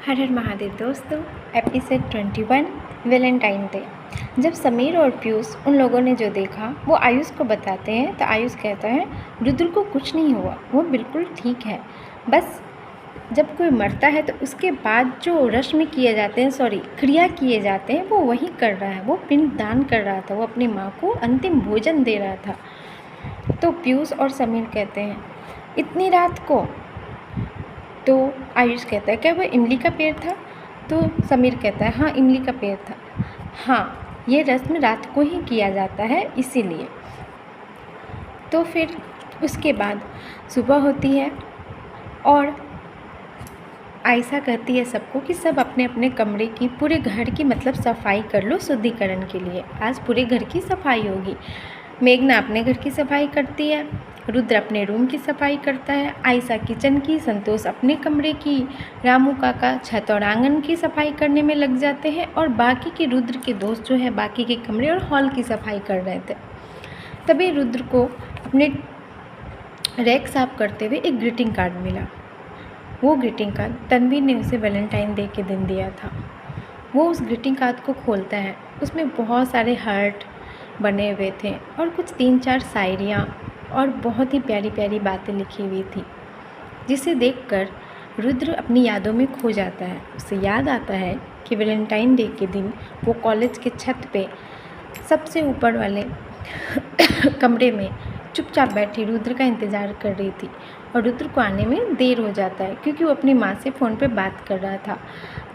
हर हर महादेव दोस्तों। Episode 21 Valentine day. जब समीर और पीयूष उन लोगों ने जो देखा वो आयुष को बताते हैं तो आयुष कहता है रुद्र को कुछ नहीं हुआ, वो बिल्कुल ठीक है। बस जब कोई मरता है तो उसके बाद जो रस्म किए जाते हैं क्रिया किए जाते हैं वो वही कर रहा है। वो पिंड दान कर रहा था, वो अपनी माँ को अंतिम भोजन दे रहा था। तो पीयूष और समीर कहते हैं इतनी रात को। तो आयुष कहता है क्या वो इमली का पेड़ था? तो समीर कहता है हाँ इमली का पेड़ था। हाँ, ये रस्म रात को ही किया जाता है इसीलिए। तो फिर उसके बाद सुबह होती है और आयशा कहती है सबको कि सब अपने अपने कमरे की, पूरे घर की मतलब सफाई कर लो शुद्धिकरण के लिए। आज पूरे घर की सफाई होगी। मेघना अपने घर की सफाई करती है, रुद्र अपने रूम की सफाई करता है, आयशा किचन की, संतोष अपने कमरे की, रामू काका छत और आंगन की सफाई करने में लग जाते हैं और बाकी के रुद्र के दोस्त जो है बाकी के कमरे और हॉल की सफाई कर रहे थे। तभी रुद्र को अपने रैक साफ करते हुए एक ग्रीटिंग कार्ड मिला। वो ग्रीटिंग कार्ड तन्वी ने उसे वैलेंटाइन डे के दिन दिया था। वो उस ग्रीटिंग कार्ड को खोलता है, उसमें बहुत सारे हार्ट बने हुए थे और कुछ 3-4 शायरियाँ और बहुत ही प्यारी प्यारी बातें लिखी हुई थी, जिसे देखकर रुद्र अपनी यादों में खो जाता है। उसे याद आता है कि वैलेंटाइन डे के दिन वो कॉलेज के छत पे सबसे ऊपर वाले कमरे में चुपचाप बैठी रुद्र का इंतज़ार कर रही थी और रुद्र को आने में देर हो जाता है क्योंकि वो अपनी माँ से फ़ोन पे बात कर रहा था।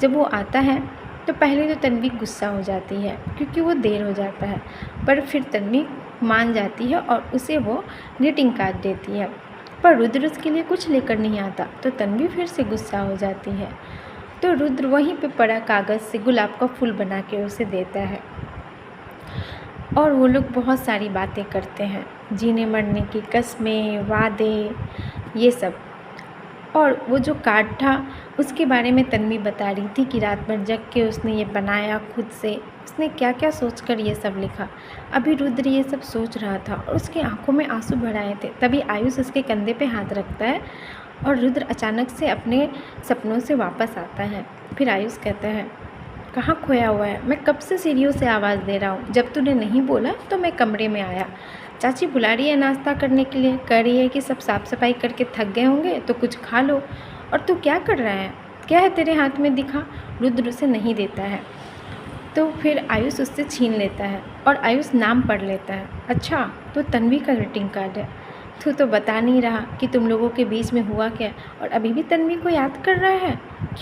जब वो आता है तो पहले तो तन्वी गुस्सा हो जाती है क्योंकि वो देर हो जाता है, पर फिर तन्वी मान जाती है और उसे वो ग्रीटिंग कार्ड देती है। पर रुद्र उसके लिए कुछ लेकर नहीं आता तो तन्वी फिर से गुस्सा हो जाती है। तो रुद्र वहीं पे पड़ा कागज़ से गुलाब का फूल बना के उसे देता है और वो लोग बहुत सारी बातें करते हैं, जीने मरने की कस्में, वादे, ये सब। और वो जो कार्ड था उसके बारे में तन्वी बता रही थी कि रात भर जग के उसने ये बनाया खुद से, उसने क्या क्या सोचकर ये सब लिखा। अभी रुद्र ये सब सोच रहा था और उसकी आंखों में आंसू भर आए थे। तभी आयुष उसके कंधे पे हाथ रखता है और रुद्र अचानक से अपने सपनों से वापस आता है। फिर आयुष कहता है कहाँ खोया हुआ है? मैं कब से सीढ़ियों से आवाज़ दे रहा हूँ, जब तूने नहीं बोला तो मैं कमरे में आया। चाची बुला रही है नाश्ता करने के लिए, कह रही है कि सब साफ़ सफाई करके थक गए होंगे तो कुछ खा लो। और तू क्या कर रहा है? क्या है तेरे हाथ में, दिखा। रुद्र उसे नहीं देता है तो फिर आयुष उससे छीन लेता है और आयुष नाम पढ़ लेता है। अच्छा, तो तन्वी का ग्रीटिंग कार्ड है। तू तो बता नहीं रहा कि तुम लोगों के बीच में हुआ क्या और अभी भी तन्वी को याद कर रहा है।